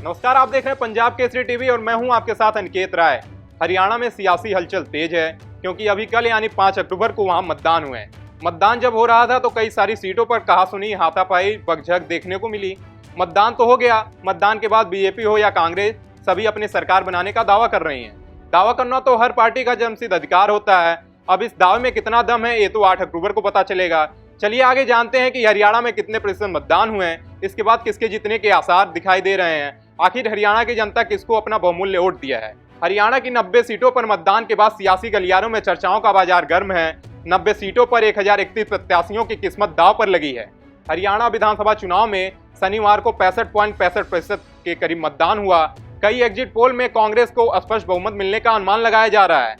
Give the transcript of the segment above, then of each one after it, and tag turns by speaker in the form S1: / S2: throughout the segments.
S1: नमस्कार, आप देख रहे हैं पंजाब केसरी टीवी और मैं हूं आपके साथ अनिकेत राय। हरियाणा में सियासी हलचल तेज है क्योंकि अभी कल यानी 5 अक्टूबर को वहां मतदान हुए। मतदान जब हो रहा था तो कई सारी सीटों पर कहासुनी, हाथापाई, बकझक देखने को मिली। मतदान तो हो गया, मतदान के बाद बीजेपी हो या कांग्रेस, सभी अपनी सरकार बनाने का दावा कर रही हैं। दावा करना तो हर पार्टी का जन्मसिद्ध अधिकार होता है। अब इस दावे में कितना दम है ये तो 8 अक्टूबर को पता चलेगा। चलिए आगे जानते हैं कि हरियाणा में कितने प्रतिशत मतदान हुए हैं, इसके बाद किसके जीतने के आसार दिखाई दे रहे हैं। आखिर हरियाणा की जनता किसको अपना बहुमूल्य वोट दिया है। हरियाणा की 90 सीटों पर मतदान के बाद सियासी गलियारों में चर्चाओं का बाजार गर्म है। 90 सीटों पर 1031 प्रत्याशियों की किस्मत दांव पर लगी है। हरियाणा विधानसभा चुनाव में शनिवार को 65.65% के करीब मतदान हुआ। कई एग्जिट पोल में कांग्रेस को स्पष्ट बहुमत मिलने का अनुमान लगाया जा रहा है,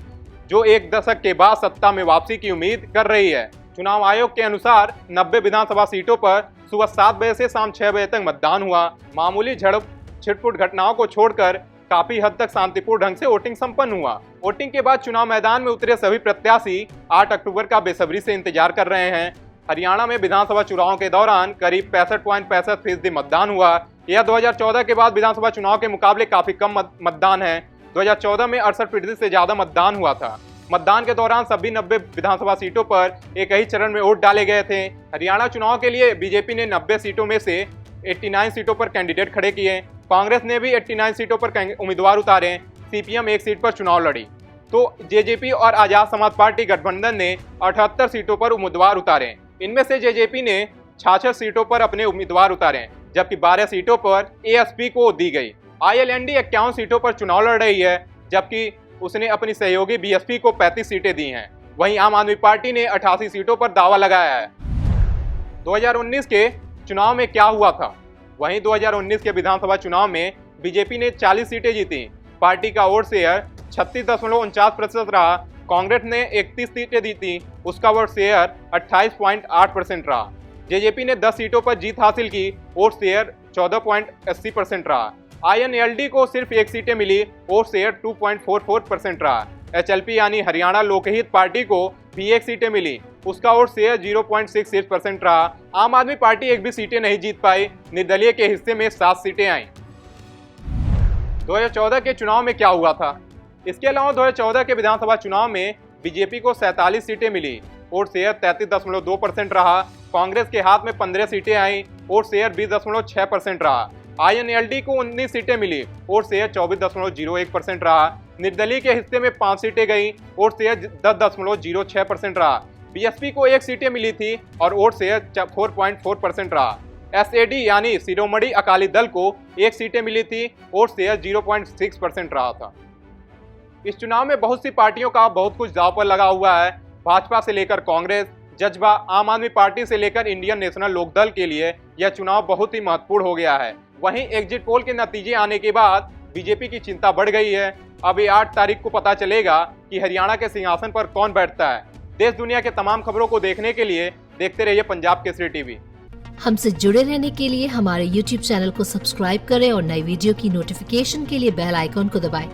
S1: जो एक दशक के बाद सत्ता में वापसी की उम्मीद कर रही है। चुनाव आयोग के अनुसार 90 विधानसभा सीटों पर सुबह 7 बजे से शाम 6 बजे तक मतदान हुआ। मामूली झड़प छिटपुट घटनाओं को छोड़कर काफी हद तक शांतिपूर्ण ढंग से वोटिंग संपन्न हुआ। वोटिंग के बाद चुनाव मैदान में उतरे सभी प्रत्याशी 8 अक्टूबर का बेसब्री से इंतजार कर रहे हैं। हरियाणा में विधानसभा चुनाव के दौरान करीब 65.65% मतदान हुआ। यह 2014 के बाद विधानसभा चुनाव के मुकाबले काफी कम मतदान है। 2014 में 68% से ज्यादा मतदान हुआ था। मतदान के दौरान सभी 90 विधानसभा सीटों पर एक ही चरण में वोट डाले गए थे। हरियाणा चुनाव के लिए बीजेपी ने 90 सीटों में से 89 सीटों पर कैंडिडेट खड़े किए। कांग्रेस ने भी 89 सीटों पर उम्मीदवार उतारे। सीपीएम एक सीट पर चुनाव लड़ी तो जेजेपी और आजाद समाज पार्टी गठबंधन ने 78 सीटों पर उम्मीदवार उतारे। इनमें से जेजेपी ने 66 सीटों पर अपने उम्मीदवार उतारे, जबकि 12 सीटों पर एएसपी को दी गई। आईएलएनडी 51 सीटों पर चुनाव लड़ रही है, जबकि उसने अपनी सहयोगी बीएसपी को 35 सीटें दी हैं। वहीं आम आदमी पार्टी ने 88 सीटों पर दावा लगाया है। 2019 के चुनाव में क्या हुआ था? वहीं 2019 के विधानसभा चुनाव में बीजेपी ने 40 सीटें जीती। पार्टी का वोट शेयर 36.49% रहा। कांग्रेस ने 31 सीटें जीती, उसका वोट शेयर 28.8% रहा। जेजेपी ने 10 सीटों पर जीत हासिल की, वोट शेयर 14.80% रहा। आईएनएलडी को सिर्फ 1 सीटें मिली, वोट शेयर 2.44% रहा। एचएलपी यानी हरियाणा लोकहित पार्टी को भी 1 सीटें मिली, उसका वोट शेयर 0.66% रहा। आम आदमी पार्टी एक भी सीटें नहीं जीत पाई। निर्दलीय के हिस्से में 7 सीटें आईं। 2014 के चुनाव में क्या हुआ था? इसके अलावा 2014 के विधानसभा चुनाव में बीजेपी को 47 सीटें मिली, वोट शेयर 33.2% रहा। कांग्रेस के हाथ में 15 सीटें आईं, वोट शेयर 20.6% रहा। आईएनएलडी को 19 सीटें मिली, वोट शेयर 24.01% रहा। निर्दलीय के हिस्से में 5 सीटें गई, वोट शेयर 10.06% रहा। बीएसपी को 1 सीटें मिली थी और वोट शेयर 4.4% रहा। एसएडी यानी शिरोमणि अकाली दल को 1 सीटें मिली थी, वोट शेयर 0.6% रहा था। इस चुनाव में बहुत सी पार्टियों का बहुत कुछ दांव पर लगा हुआ है। भाजपा से लेकर कांग्रेस, जज्बा, आम आदमी पार्टी से लेकर इंडियन नेशनल लोकदल के लिए यह चुनाव बहुत ही महत्वपूर्ण हो गया है। वहीं एग्जिट पोल के नतीजे आने के बाद बीजेपी की चिंता बढ़ गई है। अब 8 तारीख को पता चलेगा कि हरियाणा के सिंहासन पर कौन बैठता है। देश दुनिया के तमाम खबरों को देखने के लिए देखते रहिए पंजाब केसरी टीवी।
S2: हमसे जुड़े रहने के लिए हमारे YouTube चैनल को सब्सक्राइब करें और नई वीडियो की नोटिफिकेशन के लिए बेल आइकॉन को दबाएं।